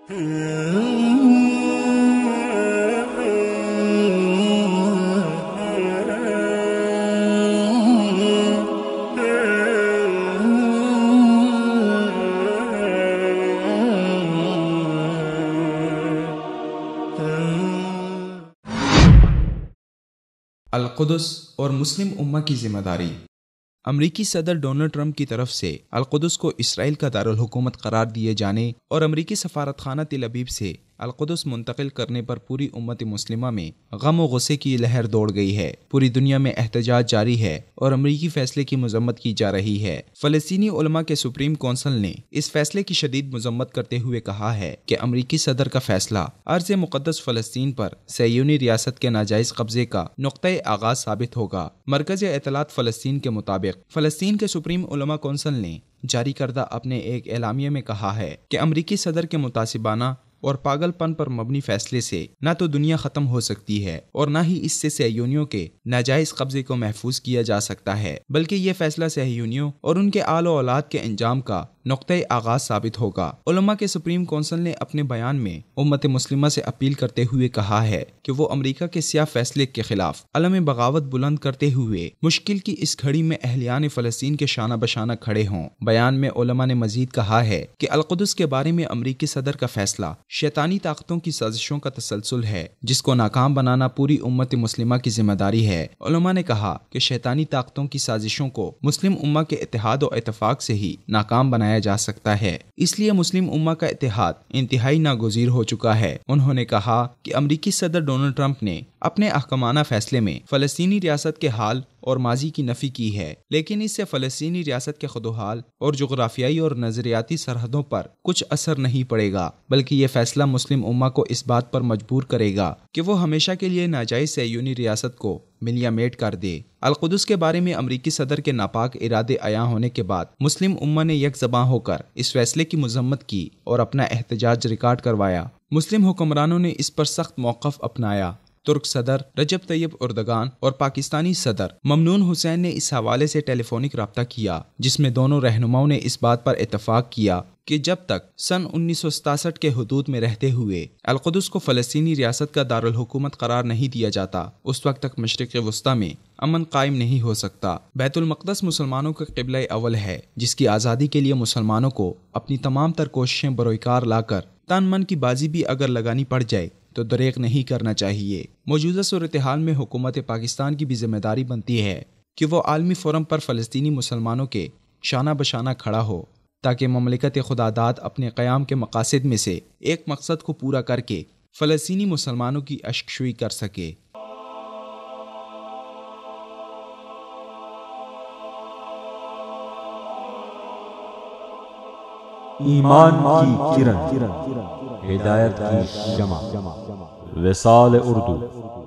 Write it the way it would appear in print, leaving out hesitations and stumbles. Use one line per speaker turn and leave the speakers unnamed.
القدس اور مسلم امہ کی ذمہ داری۔ امریکی صدر ڈونلڈ ٹرمپ کی طرف سے القدس کو اسرائیل کا دارالحکومت قرار دیے جانے اور امریکی سفارتخانہ تل ابیب سے القدس منتقل کرنے پر پوری امت مسلمہ میں غم و غصے کی لہر دوڑ گئی ہے۔ پوری دنیا میں احتجاج جاری ہے اور امریکی فیصلے کی مذمت کی جا رہی ہے۔ فلسطینی علماء کے سپریم کونسل نے اس فیصلے کی شدید مذمت کرتے ہوئے کہا ہے کہ امریکی صدر کا فیصلہ ارض مقدس فلسطین پر صہیونی ریاست کے ناجائز قبضے کا نقطۂ آغاز ثابت ہوگا۔ مرکز اطلاعات فلسطین کے مطابق فلسطین کے سپریم علماء کونسل نے جاری کردہ اپنے ایک اعلامیے میں کہا ہے کہ امریکی صدر کے متعصبانہ اور پاگل پن پر مبنی فیصلے سے نہ تو دنیا ختم ہو سکتی ہے اور نہ ہی اس سے صہیونیوں کے ناجائز قبضے کو محفوظ کیا جا سکتا ہے، بلکہ یہ فیصلہ صہیونیوں اور ان کے آل و اولاد کے انجام کا نقطۂ آغاز ثابت ہوگا۔ علماء کے سپریم کونسل نے اپنے بیان میں امت مسلمہ سے اپیل کرتے ہوئے کہا ہے کہ وہ امریکہ کے سیاہ فیصلے کے خلاف علم بغاوت بلند کرتے ہوئے مشکل کی اس گھڑی میں اہلیان فلسطین کے شانہ بشانہ کھڑے ہوں۔ بیان میں علماء نے مزید کہا ہے کہ القدس کے بارے میں امریکی صدر کا فیصلہ شیطانی طاقتوں کی سازشوں کا تسلسل ہے جس کو ناکام بنانا پوری امت مسلمہ کی ذمہ داری ہے۔ علماء نے کہا کہ شیطانی طاقتوں کی سازشوں کو مسلم امہ کے اتحاد و اتفاق سے ہی ناکام بنایا جا سکتا ہے، اس لیے مسلم امہ کا اتحاد انتہائی ناگزیر ہو چکا ہے۔ انہوں نے کہا کہ امریکی صدر ڈونلڈ ٹرمپ نے اپنے احکامانہ فیصلے میں فلسطینی ریاست کے حال اور ماضی کی نفی کی ہے، لیکن اس سے فلسطینی ریاست کے خدوحال اور جغرافیائی اور نظریاتی سرحدوں پر کچھ اثر نہیں پڑے گا، بلکہ یہ فیصلہ مسلم امہ کو اس بات پر مجبور کرے گا کہ وہ ہمیشہ کے لیے ناجائز صہیونی ریاست کو ملیا میٹ کر دے۔ القدس کے بارے میں امریکی صدر کے ناپاک ارادے عیاں ہونے کے بعد مسلم امہ نے یک زباں ہو کر اس فیصلے کی مذمت کی اور اپنا احتجاج ریکارڈ کروایا۔ مسلم حکمرانوں نے اس پر سخت موقف اپنایا۔ ترک صدر رجب طیب اردگان اور پاکستانی صدر ممنون حسین نے اس حوالے سے ٹیلی فونک رابطہ کیا، جس میں دونوں رہنماؤں نے اس بات پر اتفاق کیا کہ جب تک سن 1967 کے حدود میں رہتے ہوئے القدس کو فلسطینی ریاست کا دارالحکومت قرار نہیں دیا جاتا، اس وقت تک مشرق وسطیٰ میں امن قائم نہیں ہو سکتا۔ بیت المقدس مسلمانوں کا قبلہ اول ہے، جس کی آزادی کے لیے مسلمانوں کو اپنی تمام تر کوششیں بروئے لا کر تن من کی بازی بھی اگر لگانی پڑ جائے تو دریغ نہیں کرنا چاہیے۔ موجودہ صورتحال میں حکومت پاکستان کی بھی ذمہ داری بنتی ہے کہ وہ عالمی فورم پر فلسطینی مسلمانوں کے شانہ بشانہ کھڑا ہو تاکہ مملکت خداداد اپنے قیام کے مقاصد میں سے ایک مقصد کو پورا کر کے فلسطینی مسلمانوں کی اشکشوئی کر سکے۔
ایمان کی کرن، ہدایت کی شمع، وصال اردو۔